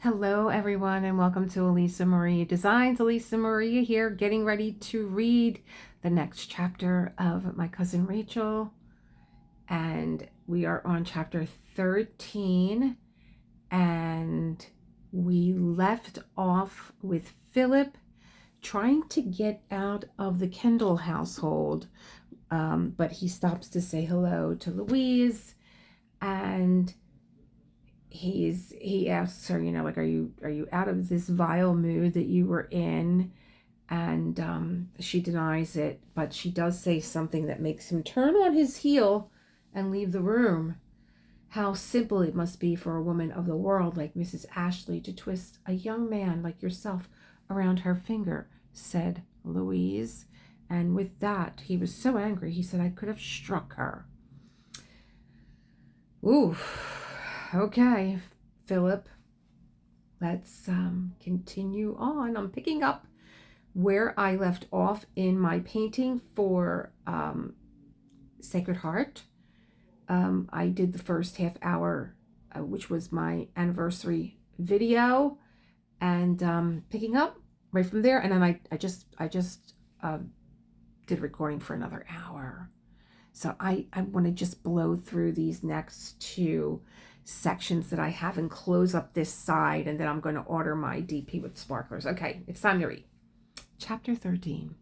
Hello, everyone, and welcome to Elisa Maria Designs. Elisa Maria here, getting ready to read the next chapter of My Cousin Rachel. And we are on chapter 13. And we left off with Philip trying to get out of the Kendall household. But he stops to say hello to Louise, and he asks her, like, are you out of this vile mood that you were in? And she denies it, but she does say something that makes him turn on his heel and leave the room. How simple it must be for a woman of the world like Mrs. Ashley to twist a young man like yourself around her finger, said Louise. And with that, he was so angry, he said, I could have struck her. Ooh. Okay, Philip, let's continue on. I'm picking up where I left off in my painting for Sacred Heart. I did the first half hour, which was my anniversary video, and picking up right from there. And then I just did recording for another hour. So I want to just blow through these next two sections that I have and close up this side, and then I'm going to order my DP with sparklers. Okay, it's time to read. Chapter 13.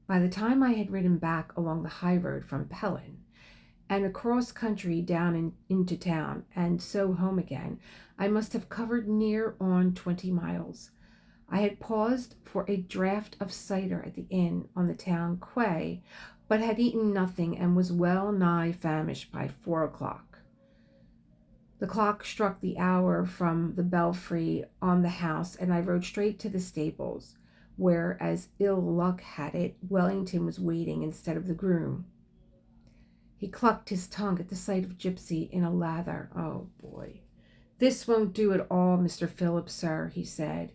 By the time I had ridden back along the high road from Pelham and across country down into town and so home again, I must have covered near on 20 miles. I had paused for a draught of cider at the inn on the town quay, but had eaten nothing and was well nigh famished by 4 o'clock. The clock struck the hour from the belfry on the house, and I rode straight to the stables, where, as ill luck had it, Wellington was waiting instead of the groom. He clucked his tongue at the sight of Gypsy in a lather. Oh, boy. This won't do at all, Mr. Philip, sir, he said,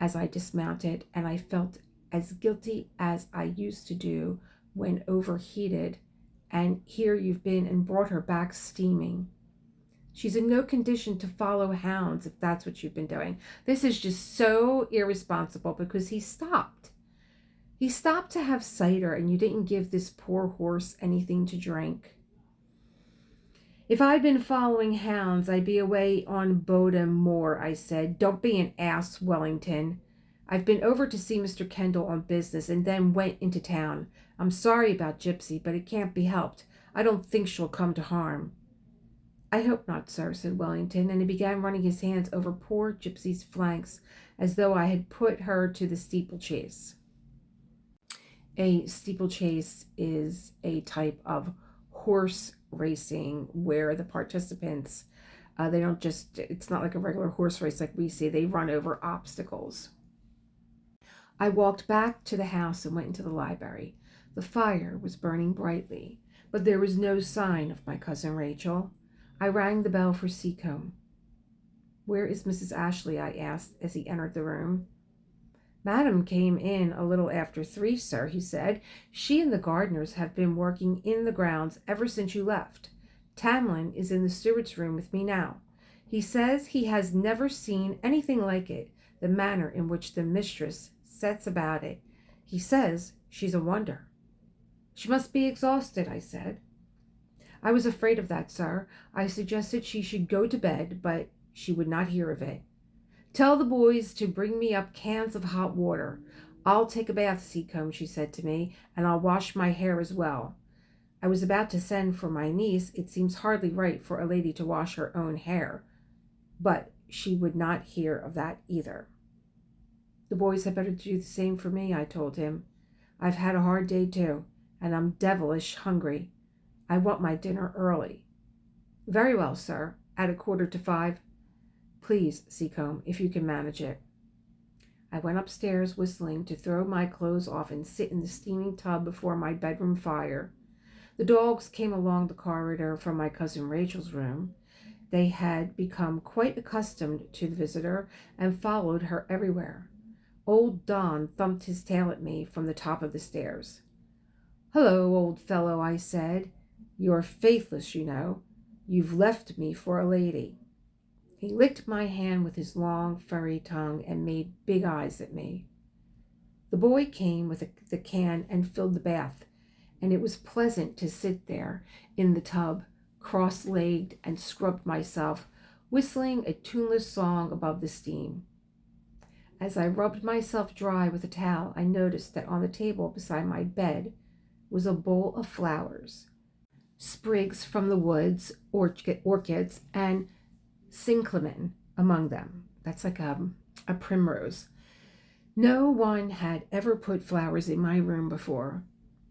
as I dismounted, and I felt as guilty as I used to do when overheated, and here you've been and brought her back steaming. She's in no condition to follow hounds if that's what you've been doing. This is just so irresponsible because he stopped. He stopped to have cider, and you didn't give this poor horse anything to drink. If I'd been following hounds, I'd be away on Bodham Moor, I said. Don't be an ass, Wellington. I've been over to see Mr. Kendall on business and then went into town. I'm sorry about Gypsy, but it can't be helped. I don't think she'll come to harm. I hope not, sir, said Wellington, and he began running his hands over poor Gypsy's flanks as though I had put her to the steeplechase. A steeplechase is a type of horse racing where the participants, they don't just, it's not like a regular horse race like we see. They run over obstacles. I walked back to the house and went into the library. The fire was burning brightly, but there was no sign of my cousin Rachel. I rang the bell for Seacombe. Where is Mrs. Ashley? I asked as he entered the room. Madam came in a little after 3, sir, he said. She and the gardeners have been working in the grounds ever since you left. Tamlin is in the steward's room with me now. He says he has never seen anything like it, the manner in which the mistress sets about it. He says she's a wonder. She must be exhausted, I said. I was afraid of that, sir. I suggested she should go to bed, but she would not hear of it. Tell the boys to bring me up cans of hot water. I'll take a bath, Seacombe, she said to me, and I'll wash my hair as well. I was about to send for my niece. It seems hardly right for a lady to wash her own hair. But she would not hear of that either. The boys had better do the same for me, I told him. I've had a hard day too, and I'm devilish hungry. I want my dinner early. Very well, sir, at 4:45. Please, Seacombe, if you can manage it. I went upstairs whistling to throw my clothes off and sit in the steaming tub before my bedroom fire. The dogs came along the corridor from my cousin Rachel's room. They had become quite accustomed to the visitor and followed her everywhere. Old Don thumped his tail at me from the top of the stairs. Hello, old fellow, I said. You're faithless, you know. You've left me for a lady. He licked my hand with his long, furry tongue and made big eyes at me. The boy came with the can and filled the bath, and it was pleasant to sit there in the tub, cross-legged, and scrub myself, whistling a tuneless song above the steam. As I rubbed myself dry with a towel, I noticed that on the table beside my bed was a bowl of flowers, sprigs from the woods, orchids, and cyclamen among them. That's like a primrose. No one had ever put flowers in my room before.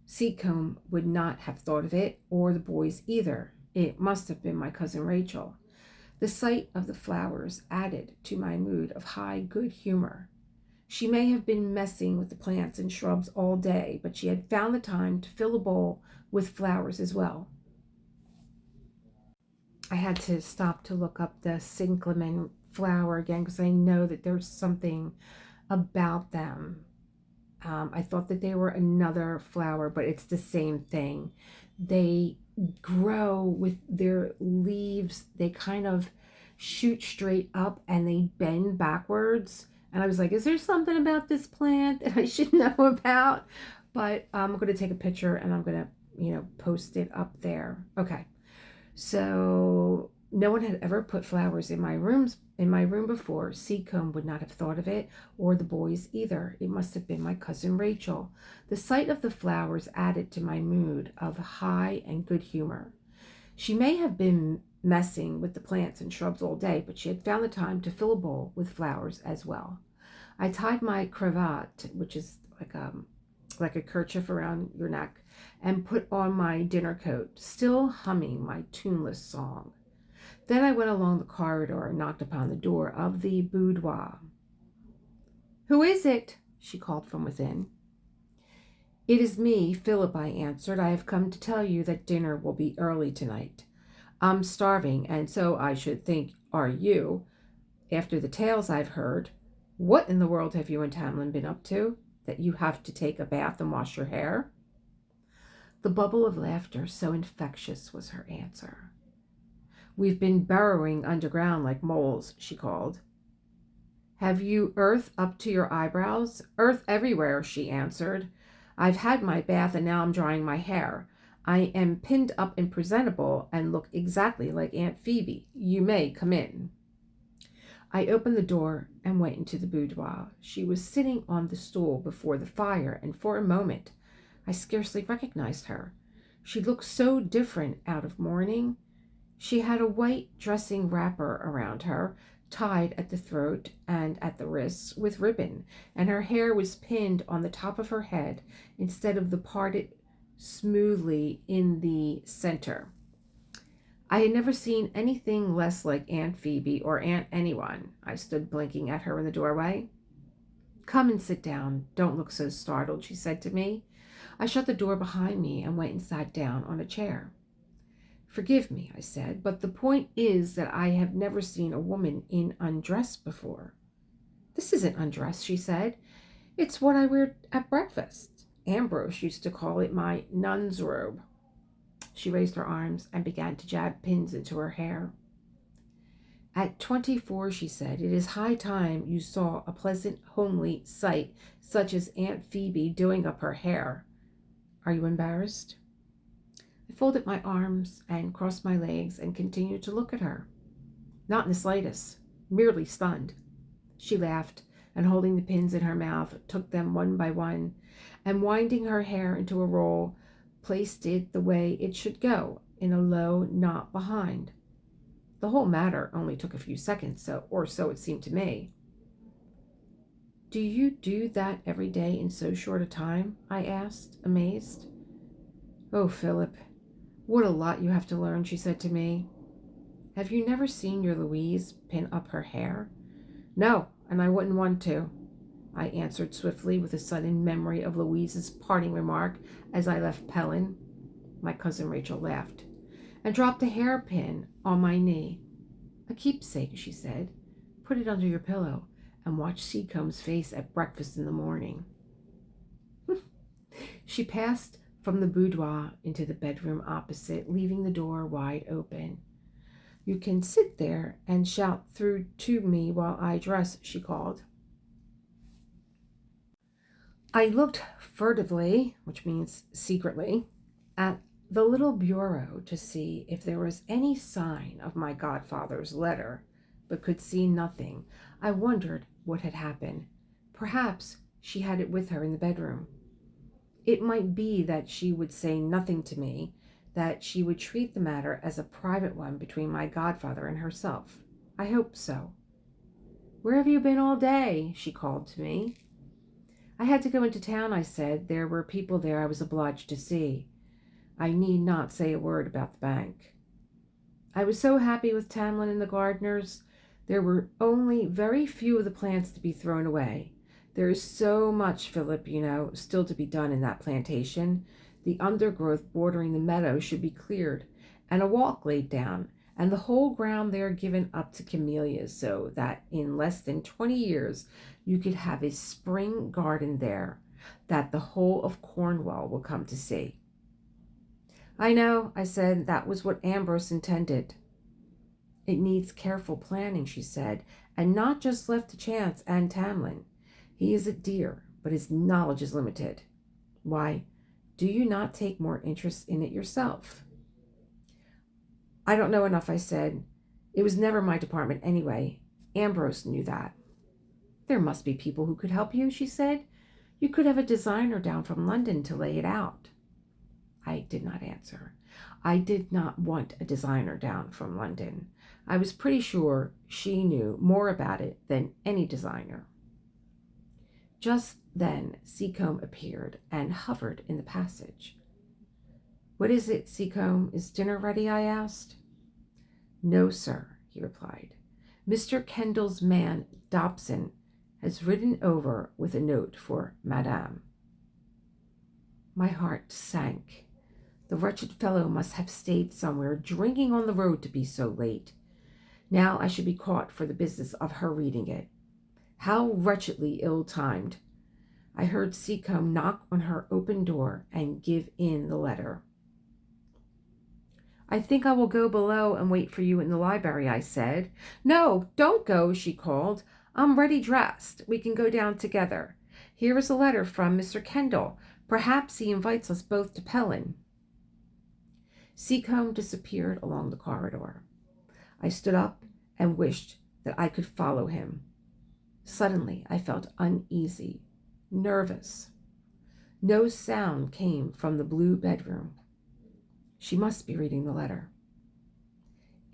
Seacombe would not have thought of it, or the boys either. It must have been my cousin Rachel. The sight of the flowers added to my mood of high good humor. She may have been messing with the plants and shrubs all day, but she had found the time to fill a bowl with flowers as well. I had to stop to look up the cyclamen flower again because I know that there's something about them. I thought that they were another flower, but it's the same thing. They grow with their leaves. They kind of shoot straight up and they bend backwards. And I was like, is there something about this plant that I should know about? But I'm going to take a picture and I'm going to, post it up there. Okay. So no one had ever put flowers in my room before. Seacombe would not have thought of it, or the boys either. It must have been my cousin Rachel. The sight of the flowers added to my mood of high and good humor. She may have been messing with the plants and shrubs all day, but she had found the time to fill a bowl with flowers as well. I tied my cravat, which is like a kerchief around your neck, and put on my dinner coat, still humming my tuneless song. Then I went along the corridor and knocked upon the door of the boudoir. "Who is it?" she called from within. "It is me, Philip," I answered. "I have come to tell you that dinner will be early tonight. I'm starving, and so I should think are you, after the tales I've heard. What in the world have you and Tamlin been up to, that you have to take a bath and wash your hair?" The bubble of laughter, so infectious, was her answer. "We've been burrowing underground like moles," she called. "Have you earth up to your eyebrows?" "Earth everywhere," she answered. "I've had my bath and now I'm drying my hair. I am pinned up and presentable and look exactly like Aunt Phoebe. You may come in." I opened the door and went into the boudoir. She was sitting on the stool before the fire, and for a moment I scarcely recognized her. She looked so different out of mourning. She had a white dressing wrapper around her, tied at the throat and at the wrists with ribbon, and her hair was pinned on the top of her head instead of the parted smoothly in the center. I had never seen anything less like Aunt Phoebe or Aunt anyone. I stood blinking at her in the doorway. "Come and sit down. Don't look so startled," she said to me. I shut the door behind me and went and sat down on a chair. "Forgive me," I said, "but the point is that I have never seen a woman in undress before." "This isn't undress," she said. "It's what I wear at breakfast. Ambrose used to call it my nun's robe." She raised her arms and began to jab pins into her hair. "At 24, she said, it is high time you saw a pleasant, homely sight such as Aunt Phoebe doing up her hair. Are you embarrassed?" I folded my arms and crossed my legs and continued to look at her. "Not in the slightest, merely stunned." She laughed, and holding the pins in her mouth, took them one by one, and winding her hair into a roll, placed it the way it should go, in a low knot behind. The whole matter only took a few seconds, or so it seemed to me. "Do you do that every day in so short a time?" I asked, amazed. "Oh, Philip, what a lot you have to learn," she said to me. "Have you never seen your Louise pin up her hair?" "No, and I wouldn't want to," I answered swiftly, with a sudden memory of Louise's parting remark as I left Pellin. My cousin Rachel laughed and dropped a hairpin on my knee. "A keepsake," she said. "Put it under your pillow and watch Seacombe's face at breakfast in the morning." She passed from the boudoir into the bedroom opposite, leaving the door wide open. You can sit there and shout through to me while I dress, she called. I looked furtively, which means secretly, at the little bureau to see if there was any sign of my godfather's letter, but could see nothing. I wondered what had happened. Perhaps she had it with her in the bedroom. It might be that she would say nothing to me, that she would treat the matter as a private one between my godfather and herself. I hoped so. "Where have you been all day?" she called to me. "I had to go into town," I said. "There were people there I was obliged to see. I need not say a word about the bank." I was so happy with Tamlin and the gardeners. There were only very few of the plants to be thrown away. There is so much, Philip, still to be done in that plantation. The undergrowth bordering the meadow should be cleared, and a walk laid down, and the whole ground there given up to camellias, so that in less than 20 years you could have a spring garden there that the whole of Cornwall will come to see. "I know," I said. "That was what Ambrose intended." "It needs careful planning," she said, "and not just left to chance and Tamlin. He is a dear, but his knowledge is limited. Why, do you not take more interest in it yourself?" "I don't know enough," I said. "It was never my department anyway. Ambrose knew that." "There must be people who could help you," she said. "You could have a designer down from London to lay it out." I did not answer. I did not want a designer down from London. I was pretty sure she knew more about it than any designer. Just then Seacombe appeared and hovered in the passage. "What is it, Seacombe? Is dinner ready?" I asked. "No, sir," he replied. "Mr. Kendall's man, Dobson, has ridden over with a note for Madame." My heart sank. The wretched fellow must have stayed somewhere, drinking on the road to be so late. Now I should be caught for the business of her reading it. How wretchedly ill-timed. I heard Seacombe knock on her open door and give in the letter. "I think I will go below and wait for you in the library," I said. "No, don't go," she called. "I'm ready dressed. We can go down together. Here is a letter from Mr. Kendall. Perhaps he invites us both to Pelham." Seacombe disappeared along the corridor. I stood up and wished that I could follow him. Suddenly I felt uneasy, nervous. No sound came from the blue bedroom. She must be reading the letter.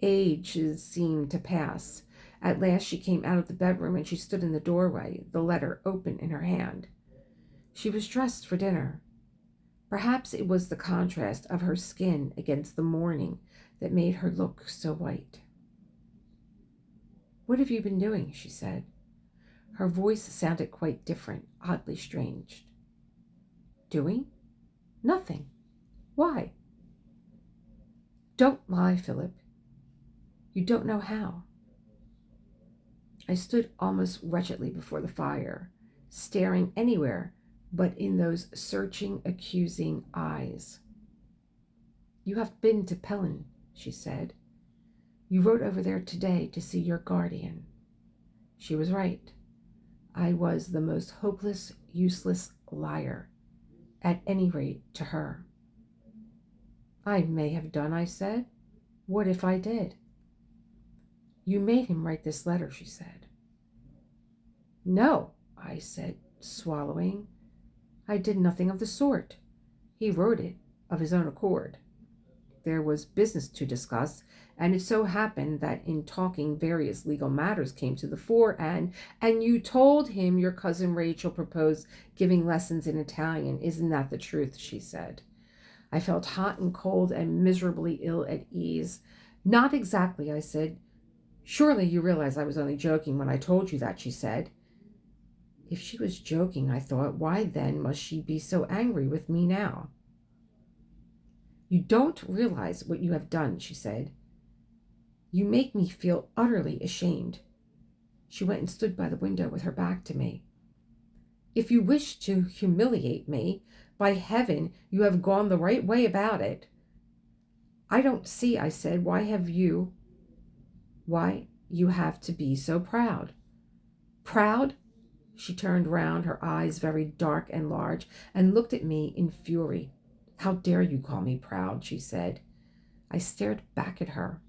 Ages seemed to pass. At last she came out of the bedroom and she stood in the doorway, the letter open in her hand. She was dressed for dinner. Perhaps it was the contrast of her skin against the mourning that made her look so white. "What have you been doing?" she said. Her voice sounded quite different, oddly strange. "Doing? Nothing. Why?" "Don't lie, Philip. You don't know how." I stood almost wretchedly before the fire, staring anywhere but in those searching, accusing eyes. "You have been to Pelham," she said. "You rode over there today to see your guardian." She was right. I was the most hopeless, useless liar, at any rate to her. "I may have done," I said. "What if I did?" "You made him write this letter," she said. "No," I said, swallowing. "I did nothing of the sort. He wrote it of his own accord. There was business to discuss, and it so happened that in talking various legal matters came to the fore, and you told him your cousin Rachel proposed giving lessons in Italian. Isn't that the truth?" she said. I felt hot and cold and miserably ill at ease. "Not exactly," I said. "Surely you realize I was only joking when I told you that," she said. If she was joking, I thought, why then must she be so angry with me now? "You don't realize what you have done," she said. "You make me feel utterly ashamed." She went and stood by the window with her back to me. "If you wish to humiliate me, by heaven, you have gone the right way about it." "I don't see," I said. "Why have you?" Why you have to be so proud. Proud? She turned round, her eyes very dark and large, and looked at me in fury. How dare you call me proud, she said. I stared back at her.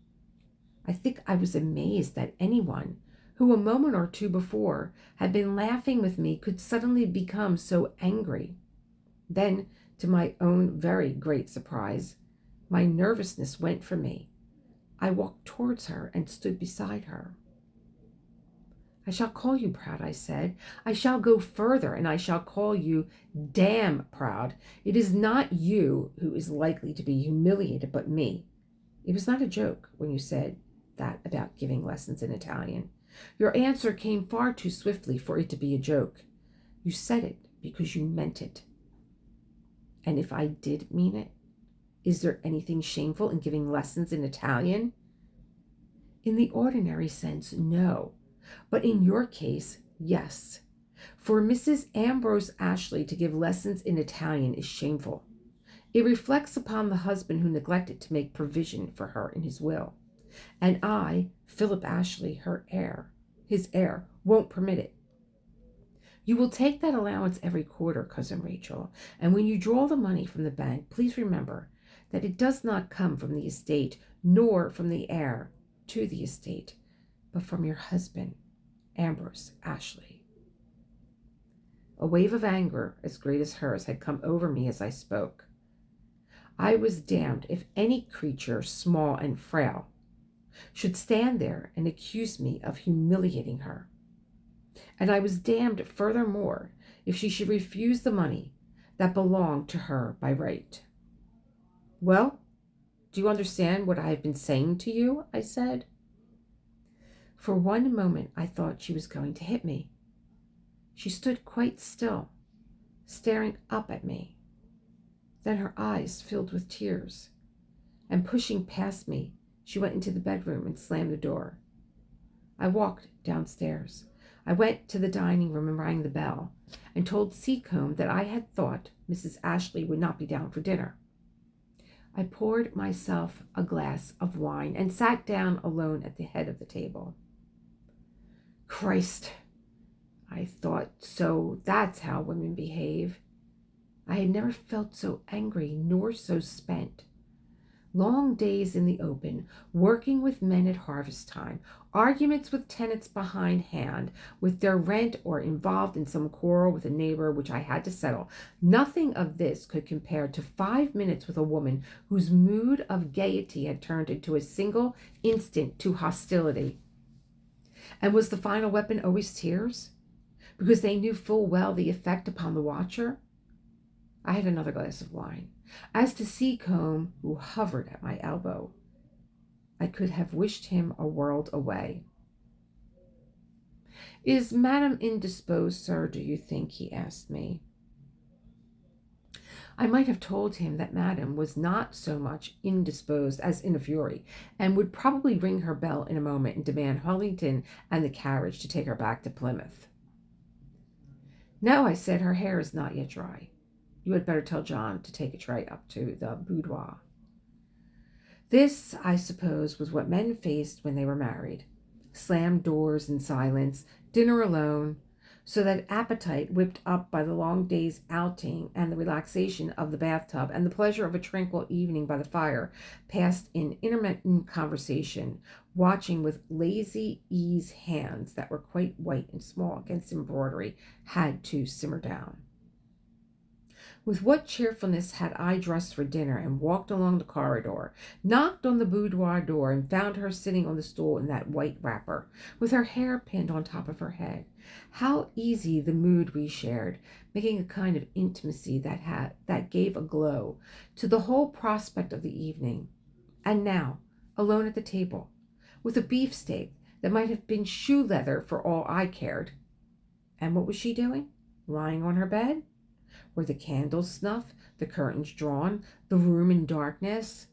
I think I was amazed that anyone who a moment or two before had been laughing with me could suddenly become so angry. Then, to my own very great surprise, my nervousness went from me. I walked towards her and stood beside her. I shall call you proud, I said. I shall go further, and I shall call you damn proud. It is not you who is likely to be humiliated, but me. It was not a joke when you said that about giving lessons in Italian. Your answer came far too swiftly for it to be a joke. You said it because you meant it. And if I did mean it, is there anything shameful in giving lessons in Italian? In the ordinary sense, no. But in your case, yes. For Mrs. Ambrose Ashley to give lessons in Italian is shameful. It reflects upon the husband who neglected to make provision for her in his will. And I, Philip Ashley, his heir, won't permit it. You will take that allowance every quarter, Cousin Rachel, and when you draw the money from the bank, please remember that it does not come from the estate, nor from the heir to the estate, but from your husband, Ambrose Ashley. A wave of anger as great as hers had come over me as I spoke. I was damned if any creature, small and frail, should stand there and accuse me of humiliating her. And I was damned furthermore if she should refuse the money that belonged to her by right. Well, do you understand what I have been saying to you? I said. For one moment I thought she was going to hit me. She stood quite still, staring up at me. Then her eyes filled with tears, and pushing past me, she went into the bedroom and slammed the door. I walked downstairs. I went to the dining room and rang the bell, and told Seacombe that I had thought Mrs. Ashley would not be down for dinner. I poured myself a glass of wine and sat down alone at the head of the table. Christ, I thought, so that's how women behave. I had never felt so angry nor so spent. Long days in the open, working with men at harvest time, arguments with tenants behindhand with their rent, or involved in some quarrel with a neighbor which I had to settle. Nothing of this could compare to 5 minutes with a woman whose mood of gaiety had turned into a single instant to hostility. And was the final weapon always tears? Because they knew full well the effect upon the watcher? I had another glass of wine. As to Seacombe, who hovered at my elbow, I could have wished him a world away. Is Madame indisposed, sir, do you think? He asked me. I might have told him that Madame was not so much indisposed as in a fury, and would probably ring her bell in a moment and demand Hollington and the carriage to take her back to Plymouth. No, I said, her hair is not yet dry. You had better tell John to take a tray up to the boudoir. This, I suppose, was what men faced when they were married. Slammed doors in silence, dinner alone, so that appetite, whipped up by the long day's outing and the relaxation of the bathtub and the pleasure of a tranquil evening by the fire, passed in intermittent conversation, watching with lazy ease hands that were quite white and small against embroidery, had to simmer down. With what cheerfulness had I dressed for dinner and walked along the corridor, knocked on the boudoir door, and found her sitting on the stool in that white wrapper, with her hair pinned on top of her head. How easy the mood we shared, making a kind of intimacy that gave a glow to the whole prospect of the evening. And now, alone at the table, with a beefsteak that might have been shoe leather for all I cared. And what was she doing? Lying on her bed? Were the candles snuffed, the curtains drawn, the room in darkness?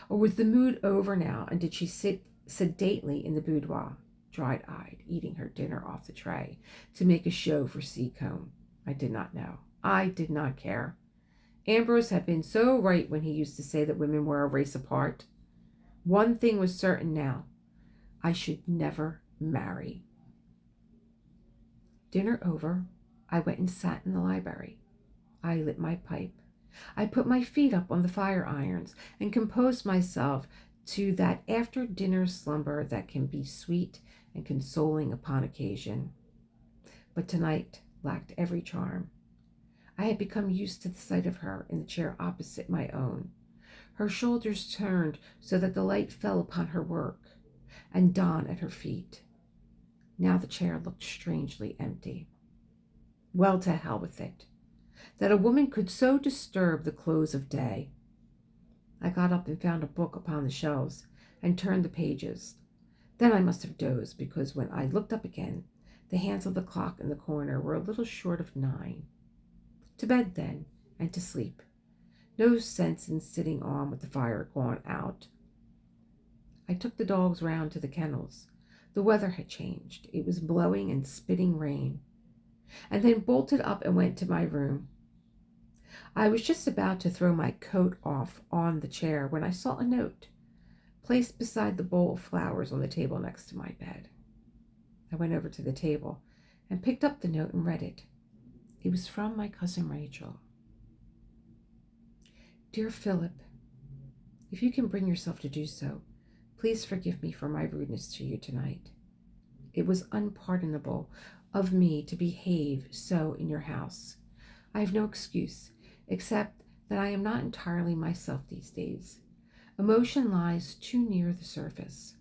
Or was the mood over now, and did she sit sedately in the boudoir, dried-eyed, eating her dinner off the tray, to make a show for Seacombe? I did not know. I did not care. Ambrose had been so right when he used to say that women were a race apart. One thing was certain now. I should never marry. Dinner over, I went and sat in the library. I lit my pipe. I put my feet up on the fire irons and composed myself to that after-dinner slumber that can be sweet and consoling upon occasion. But tonight lacked every charm. I had become used to the sight of her in the chair opposite my own, her shoulders turned so that the light fell upon her work, and Dawn at her feet. Now the chair looked strangely empty. Well, to hell with it. That a woman could so disturb the close of day. I got up and found a book upon the shelves and turned the pages. Then I must have dozed, because when I looked up again, the hands of the clock in the corner were a little short of 9. To bed, then, and to sleep. No sense in sitting on with the fire gone out. I took the dogs round to the kennels. The weather had changed. It was blowing and spitting rain. And then bolted up and went to my room. I was just about to throw my coat off on the chair when I saw a note placed beside the bowl of flowers on the table next to my bed. I went over to the table and picked up the note and read it. It was from my cousin Rachel. Dear Philip, if you can bring yourself to do so, please forgive me for my rudeness to you tonight. It was unpardonable of me to behave so in your house. I have no excuse, except that I am not entirely myself these days. Emotion lies too near the surface.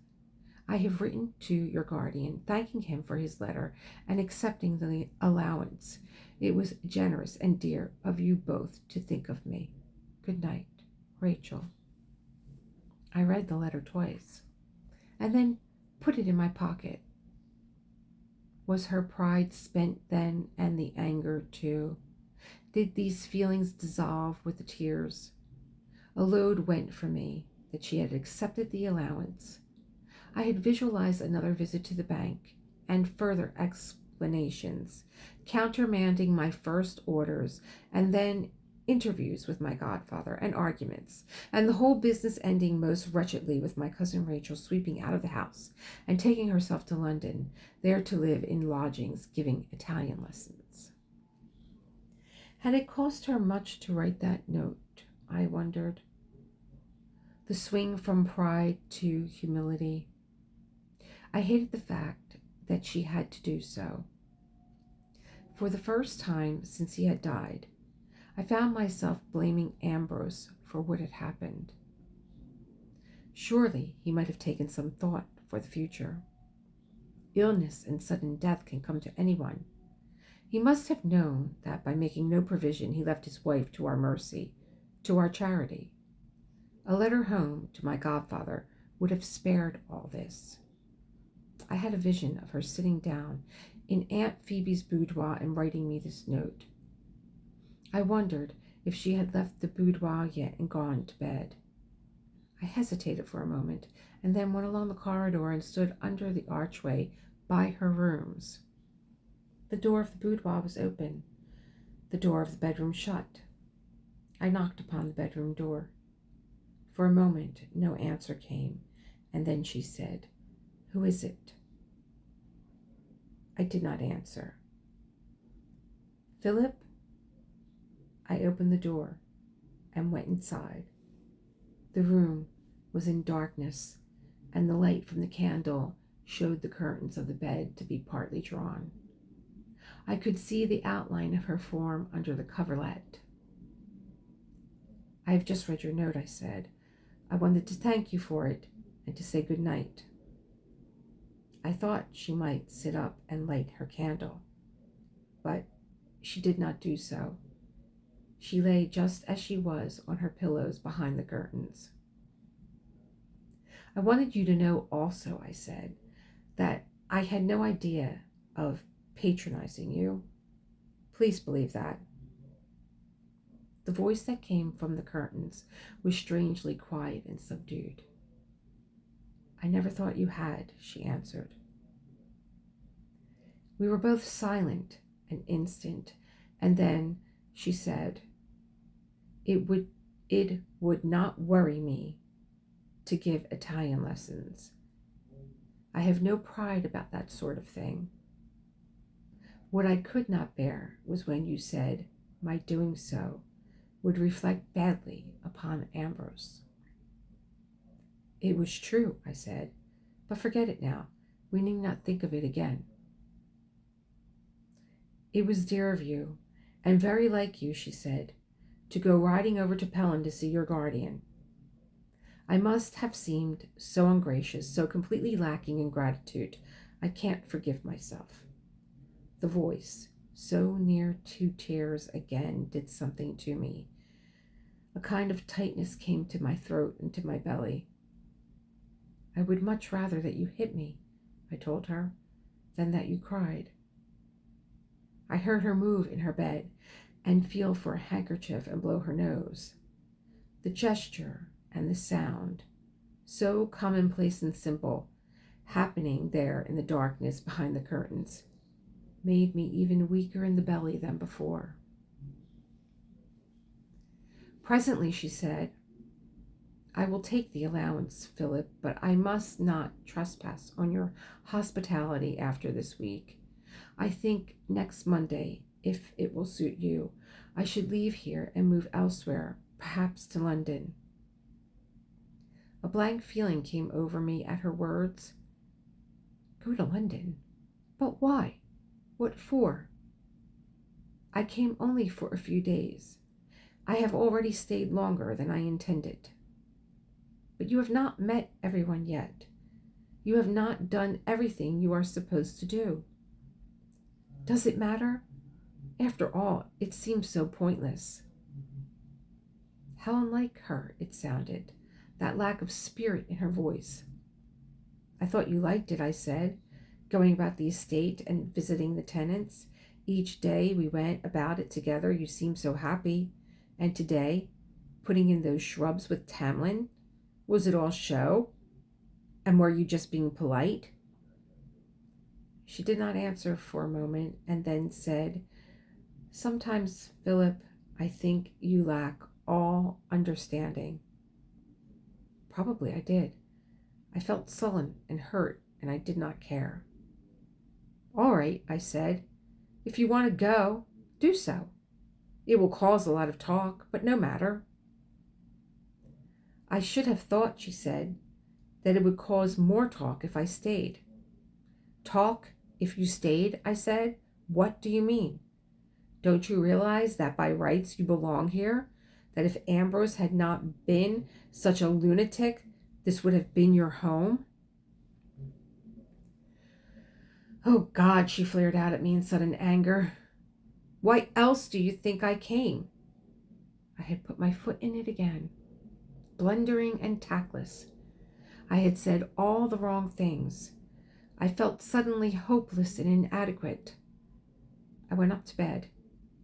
I have written to your guardian, thanking him for his letter and accepting the allowance. It was generous and dear of you both to think of me. Good night, Rachel. I read the letter twice, and then put it in my pocket. Was her pride spent then, and the anger too? Did these feelings dissolve with the tears? A load went from me that she had accepted the allowance. I had visualized another visit to the bank and further explanations, countermanding my first orders, and then interviews with my godfather and arguments, and the whole business ending most wretchedly with my cousin Rachel sweeping out of the house and taking herself to London, there to live in lodgings, giving Italian lessons. Had it cost her much to write that note, I wondered? The swing from pride to humility. I hated the fact that she had to do so. For the first time since he had died, I found myself blaming Ambrose for what had happened. Surely he might have taken some thought for the future. Illness and sudden death can come to anyone. He must have known that by making no provision he left his wife to our mercy, to our charity. A letter home to my godfather would have spared all this. I had a vision of her sitting down in Aunt Phoebe's boudoir and writing me this note. I wondered if she had left the boudoir yet and gone to bed. I hesitated for a moment and then went along the corridor and stood under the archway by her rooms. The door of the boudoir was open, the door of the bedroom shut. I knocked upon the bedroom door. For a moment, no answer came, and then she said, "Who is it?" I did not answer. "Philip?" I opened the door and went inside. The room was in darkness, and the light from the candle showed the curtains of the bed to be partly drawn. I could see the outline of her form under the coverlet. "I have just read your note," I said. "I wanted to thank you for it and to say good night." I thought she might sit up and light her candle, but she did not do so. She lay just as she was on her pillows behind the curtains. "I wanted you to know also," I said, "that I had no idea of patronizing you. Please believe that." The voice that came from the curtains was strangely quiet and subdued. "I never thought you had," she answered. We were both silent an instant, and then she said, It would not worry me to give Italian lessons. I have no pride about that sort of thing. What I could not bear was when you said my doing so would reflect badly upon Ambrose. It was true, I said, but forget it now. We need not think of it again. It was dear of you, and very like you, she said, to go riding over to Pelham to see your guardian. I must have seemed so ungracious, so completely lacking in gratitude. I can't forgive myself. The voice, so near to tears again, did something to me. A kind of tightness came to my throat and to my belly. I would much rather that you hit me, I told her, than that you cried. I heard her move in her bed and feel for a handkerchief and blow her nose. The gesture and the sound, so commonplace and simple, happening there in the darkness behind the curtains, made me even weaker in the belly than before. Presently, she said, I will take the allowance, Philip, but I must not trespass on your hospitality after this week. I think next Monday, if it will suit you, I should leave here and move elsewhere, perhaps to London. A blank feeling came over me at her words. Go to London? But why? What for? I came only for a few days. I have already stayed longer than I intended. But you have not met everyone yet. You have not done everything you are supposed to do. Does it matter? After all, it seems so pointless. How unlike her it sounded, that lack of spirit in her voice. I thought you liked it, I said, going about the estate and visiting the tenants. Each day we went about it together, you seemed so happy. And today, putting in those shrubs with Tamlin, was it all show? And were you just being polite? She did not answer for a moment and then said, Sometimes, Philip, I think you lack all understanding. Probably I did. I felt sullen and hurt, and I did not care. All right, I said. If you want to go, do so. It will cause a lot of talk, but no matter. I should have thought, she said, that it would cause more talk if I stayed. Talk if you stayed, I said. What do you mean? Don't you realize that by rights you belong here? That if Ambrose had not been such a lunatic, this would have been your home? Oh God, she flared out at me in sudden anger. Why else do you think I came? I had put my foot in it again, blundering and tactless. I had said all the wrong things. I felt suddenly hopeless and inadequate. I went up to bed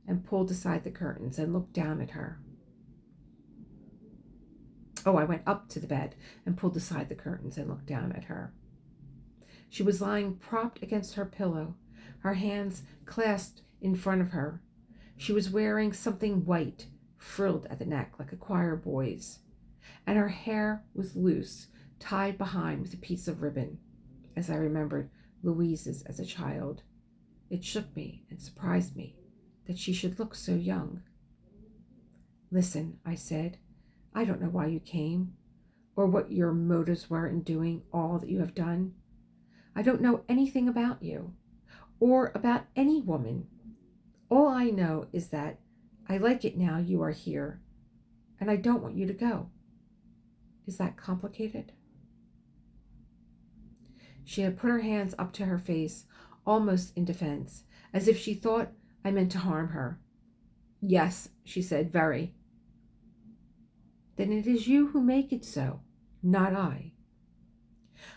and pulled aside the curtains and looked down at her. I went up to the bed and pulled aside the curtains and looked down at her. She was lying propped against her pillow, her hands clasped in front of her. She was wearing something white, frilled at the neck like a choir boy's, and her hair was loose, tied behind with a piece of ribbon, as I remembered Louise's as a child. It shook me and surprised me that she should look so young. Listen, I said, I don't know why you came, or what your motives were in doing all that you have done. I don't know anything about you, or about any woman. All I know is that I like it now you are here, and I don't want you to go. Is that complicated? She had put her hands up to her face, almost in defense, as if she thought I meant to harm her. Yes, she said, very. Then it is you who make it so, not I.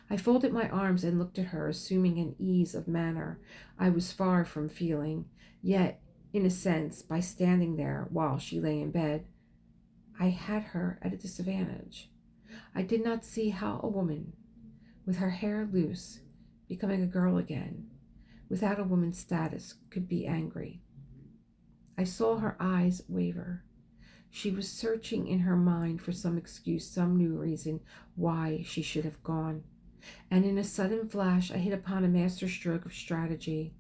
I folded my arms and looked at her, assuming an ease of manner I was far from feeling, yet, in a sense, by standing there while she lay in bed, I had her at a disadvantage. I did not see how a woman, with her hair loose, becoming a girl again, without a woman's status, could be angry. I saw her eyes waver. She was searching in her mind for some excuse, some new reason why she should have gone. and in a sudden flash I hit upon a master stroke of strategy.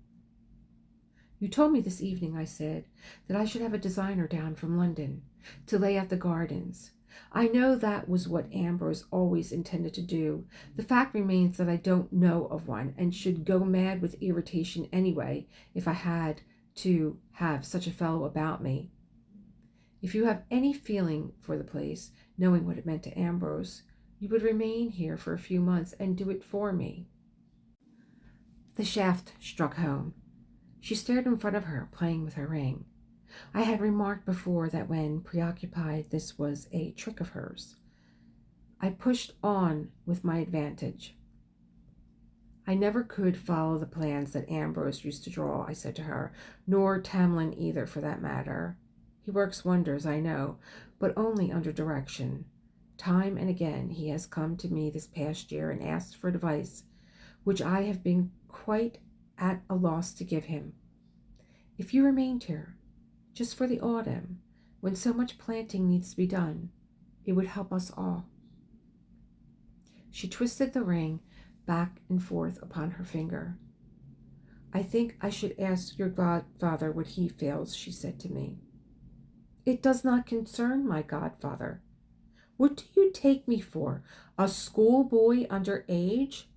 You told me this evening, I said, that I should have a designer down from London to lay out the gardens. I know that was what Ambrose always intended to do. The fact remains that I don't know of one, and should go mad with irritation anyway if I had to have such a fellow about me. If you have any feeling for the place, knowing what it meant to Ambrose, you would remain here for a few months and do it for me. The shaft struck home. She stared in front of her, playing with her ring. I had remarked before that when preoccupied, this was a trick of hers. I pushed on with my advantage. I never could follow the plans that Ambrose used to draw, I said to her, nor Tamlin either, for that matter. He works wonders, I know, but only under direction. Time and again he has come to me this past year and asked for advice, which I have been quite at a loss to give him. If you remained here, just for the autumn, when so much planting needs to be done, it would help us all. She twisted the ring back and forth upon her finger. I think I should ask your godfather what he feels, she said to me. It does not concern my godfather. What do you take me for, a schoolboy under age?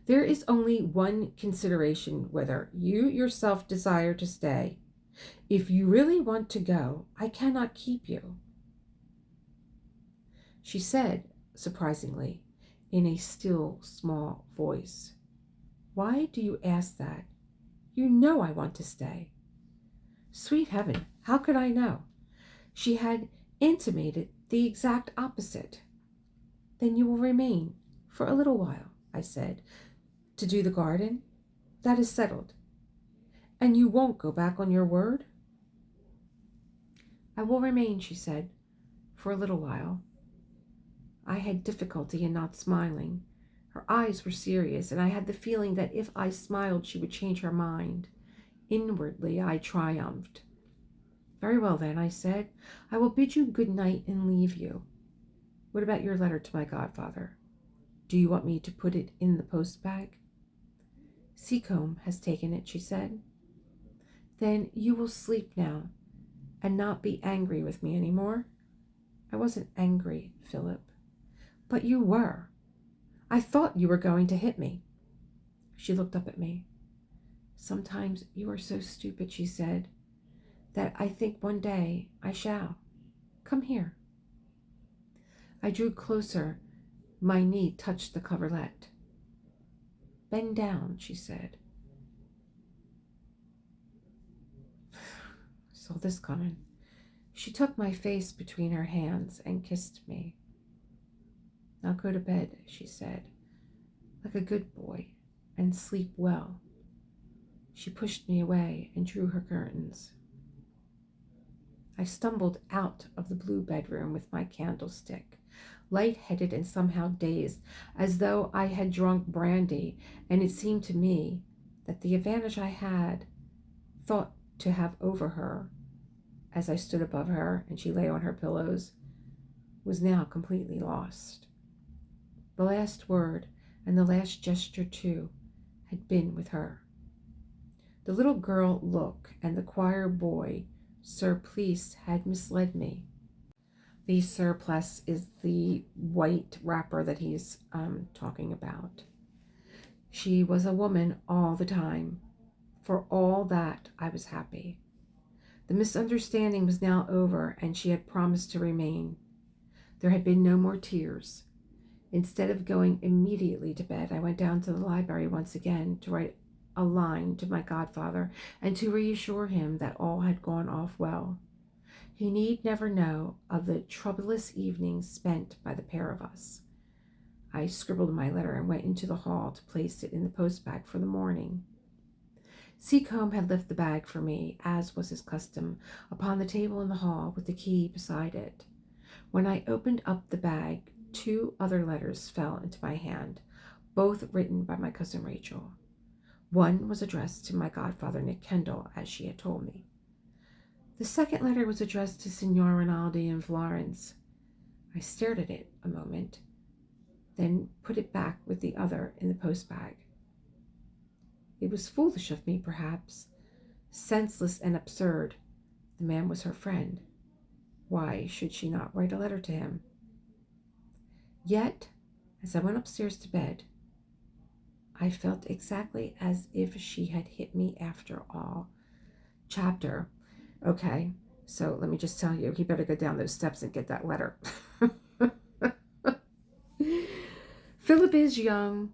There is only one consideration, whether you yourself desire to stay. If you really want to go, I cannot keep you. She said, surprisingly, in a still, small voice, Why do you ask that? You know I want to stay. Sweet heaven, how could I know? She had intimated the exact opposite. Then you will remain for a little while, I said, to do the garden? That is settled. And you won't go back on your word? I will remain, she said, for a little while. I had difficulty in not smiling. Her eyes were serious, and I had the feeling that if I smiled, she would change her mind. Inwardly, I triumphed. Very well, then, I said. I will bid you good night and leave you. What about your letter to my godfather? Do you want me to put it in the post bag? Seacombe has taken it, she said. Then you will sleep now and not be angry with me any more? I wasn't angry, Philip. But you were. I thought you were going to hit me. She looked up at me. Sometimes you are so stupid, she said, that I think one day I shall. Come here. I drew closer. My knee touched the coverlet. Bend down, she said. Saw this coming. She took my face between her hands and kissed me. Now go to bed, she said, like a good boy, and sleep well. She pushed me away and drew her curtains. I stumbled out of the blue bedroom with my candlestick, light-headed and somehow dazed, as though I had drunk brandy, and it seemed to me that the advantage I had thought to have over her, as I stood above her and she lay on her pillows, was now completely lost. The last word, and the last gesture too, had been with her. The little girl look and the choir boy surplice had misled me. The surplice is the white wrapper that he's talking about. She was a woman all the time. For all that, I was happy. The misunderstanding was now over, and she had promised to remain. There had been no more tears. Instead of going immediately to bed, I went down to the library once again to write a line to my godfather and to reassure him that all had gone off well. He need never know of the troublous evenings spent by the pair of us. I scribbled my letter and went into the hall to place it in the post bag for the morning. Seacombe had left the bag for me, as was his custom, upon the table in the hall with the key beside it. When I opened up the bag, 2 other letters fell into my hand, both written by my cousin Rachel. One was addressed to my godfather Nick Kendall, as she had told me. The second letter was addressed to Signor Rinaldi in Florence. I stared at it a moment. then put it back with the other in the post bag. It was foolish of me, perhaps, senseless and absurd. The man was her friend. Why should she not write a letter to him? Yet, as I went upstairs to bed, I felt exactly as if she had hit me after all. Chapter. Okay, so let me just tell you, he better go down those steps and get that letter. Philip is young.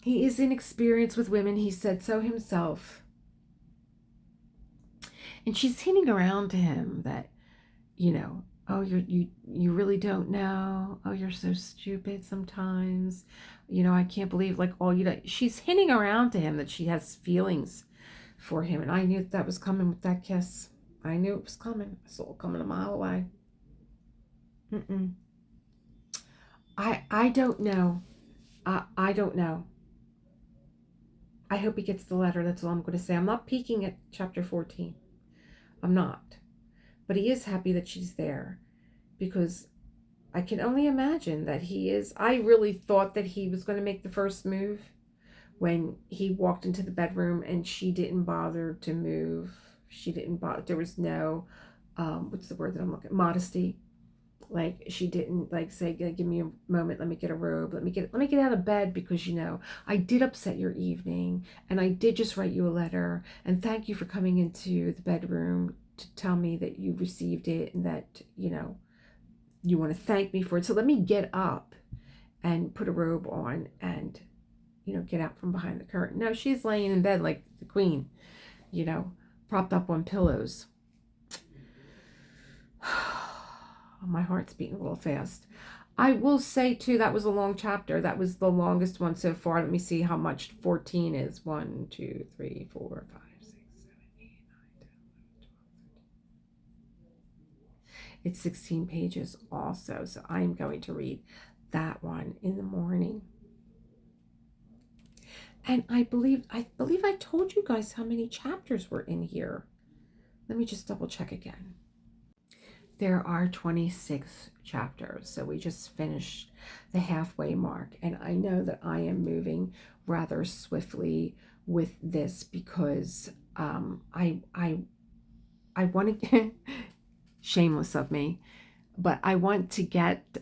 He is inexperienced with women. He said so himself. And she's hinting around to him that, oh, you really don't know. Oh, you're so stupid sometimes. I can't believe all you know. She's hinting around to him that she has feelings for him. And I knew that was coming with that kiss. I knew it was coming. I saw it coming a mile away. I don't know. I don't know. I hope he gets the letter. That's all I'm going to say. I'm not peeking at chapter 14. I'm not. But he is happy that she's there, because I can only imagine that he is. I really thought that he was going to make the first move when he walked into the bedroom and she didn't bother to move. She didn't bother. There was no, what's the word that I'm looking? Modesty. Like, she didn't say, give me a moment, let me get a robe, let me get out of bed, because I did upset your evening, and I did just write you a letter, and thank you for coming into the bedroom to tell me that you received it, and that you want to thank me for it. So let me get up and put a robe on and get out from behind the curtain. No, she's laying in bed like the queen, propped up on pillows. My heart's beating a little fast. I will say, too, that was a long chapter. That was the longest one so far. Let me see how much 14 is. 1, 2, 3, 4, 5, 6, 7, 8, 9, 10, 11, 12, 13. It's 16 pages also, so I'm going to read that one in the morning. And I believe I told you guys how many chapters were in here. Let me just double check again. There are 26 chapters, so we just finished the halfway mark, and I know that I am moving rather swiftly with this because I want to, shameless of me, but I want to get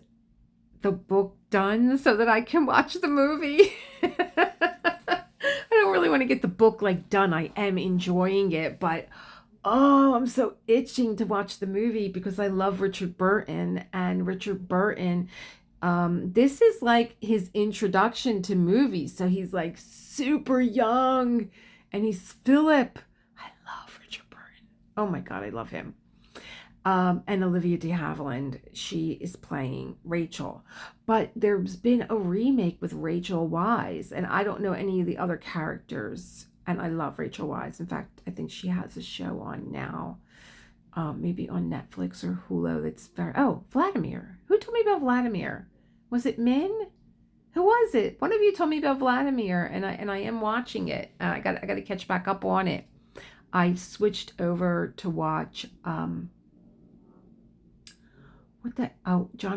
the book done so that I can watch the movie. I don't really want to get the book done. I am enjoying it, but oh, I'm so itching to watch the movie because I love Richard Burton, and Richard Burton, this is his introduction to movies. So he's super young, and he's Philip. I love Richard Burton. Oh my God, I love him. And Olivia de Havilland, she is playing Rachel. But there's been a remake with Rachel Weisz, and I don't know any of the other characters. And I love Rachel Weisz. In fact, I think she has a show on now, maybe on Netflix or Hulu. That's very. Oh, Vladimir. Who told me about Vladimir? Was it Min? Who was it? One of you told me about Vladimir, and I am watching it. I got to catch back up on it. I switched over to watch. John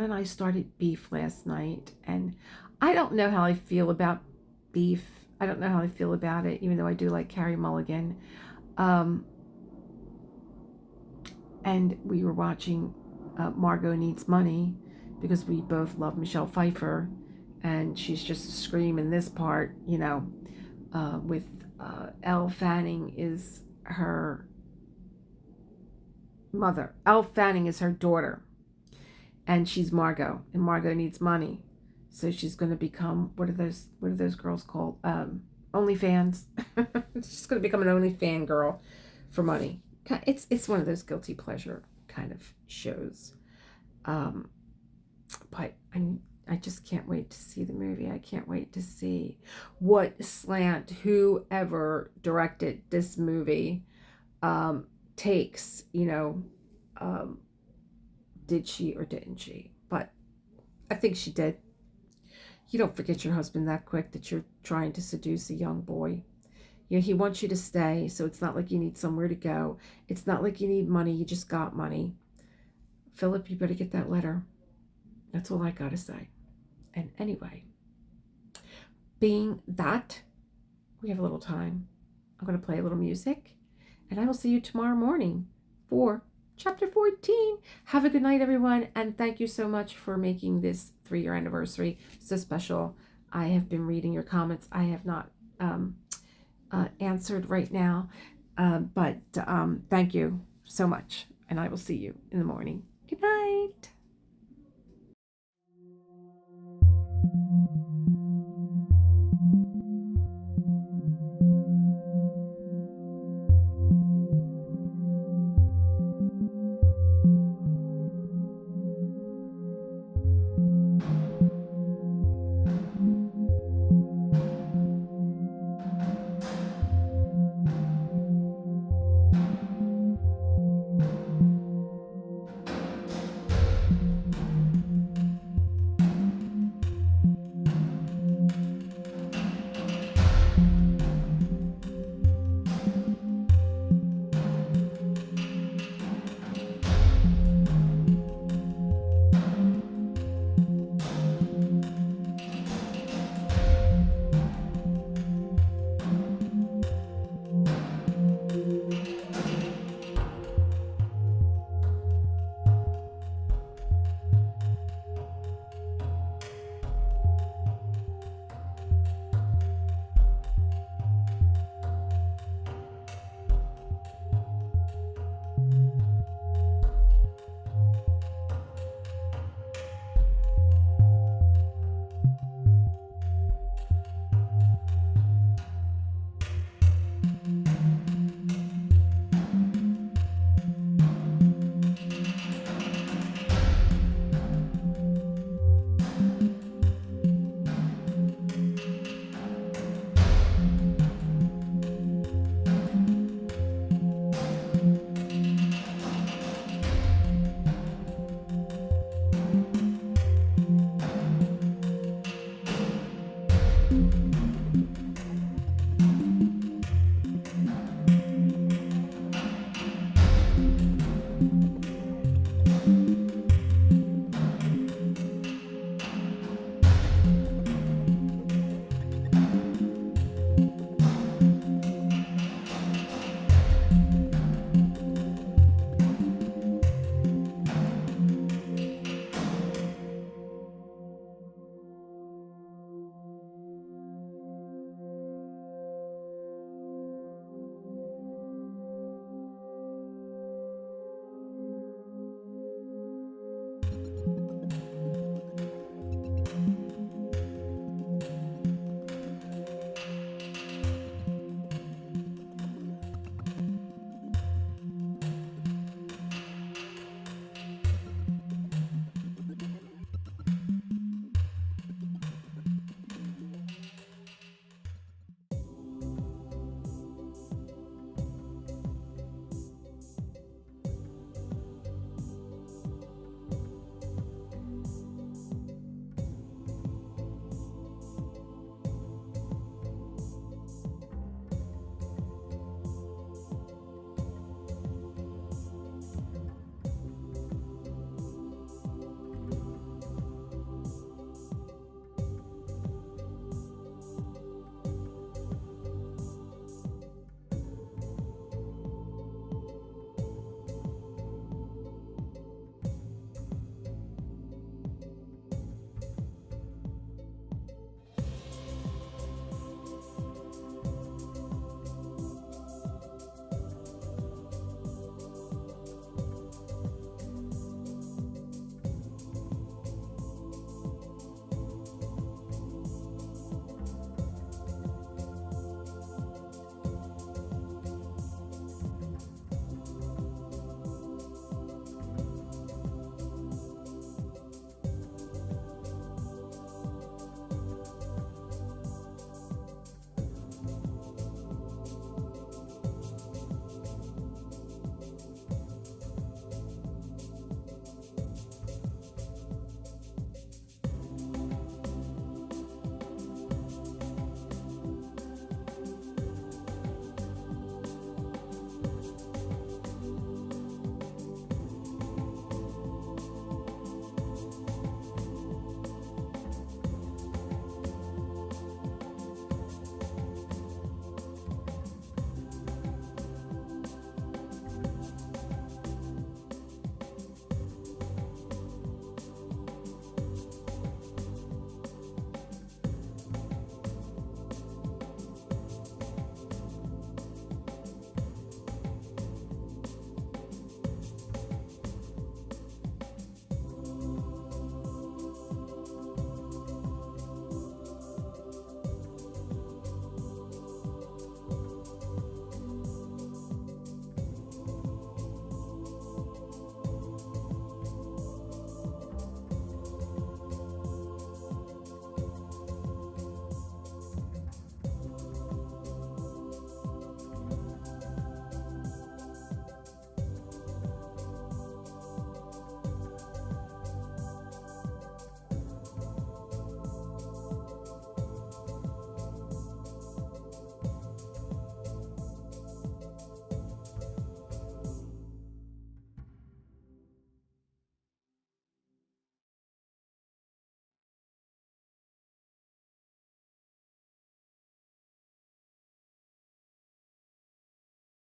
and I started Beef last night, and I don't know how I feel about Beef. I don't know how I feel about it, even though I do like Carey Mulligan. And we were watching Margot Needs Money because we both love Michelle Pfeiffer, and she's just a scream in this part, with Elle Fanning is her mother. Elle Fanning is her daughter, and she's Margot, and Margot needs money. So she's going to become, what are those girls called? OnlyFans. She's going to become an OnlyFan girl for money. It's one of those guilty pleasure kind of shows. But I just can't wait to see the movie. I can't wait to see what slant whoever directed this movie takes, did she or didn't she? But I think she did. You don't forget your husband that quick that you're trying to seduce a young boy. He wants you to stay, so it's not like you need somewhere to go. It's not like you need money. You just got money. Philip, you better get that letter. That's all I got to say. And anyway, being that we have a little time, I'm going to play a little music, and I will see you tomorrow morning for chapter 14. Have a good night, everyone, and thank you so much for making this 3-year anniversary so special. I have been reading your comments. I have not answered right now, but thank you so much, and I will see you in the morning.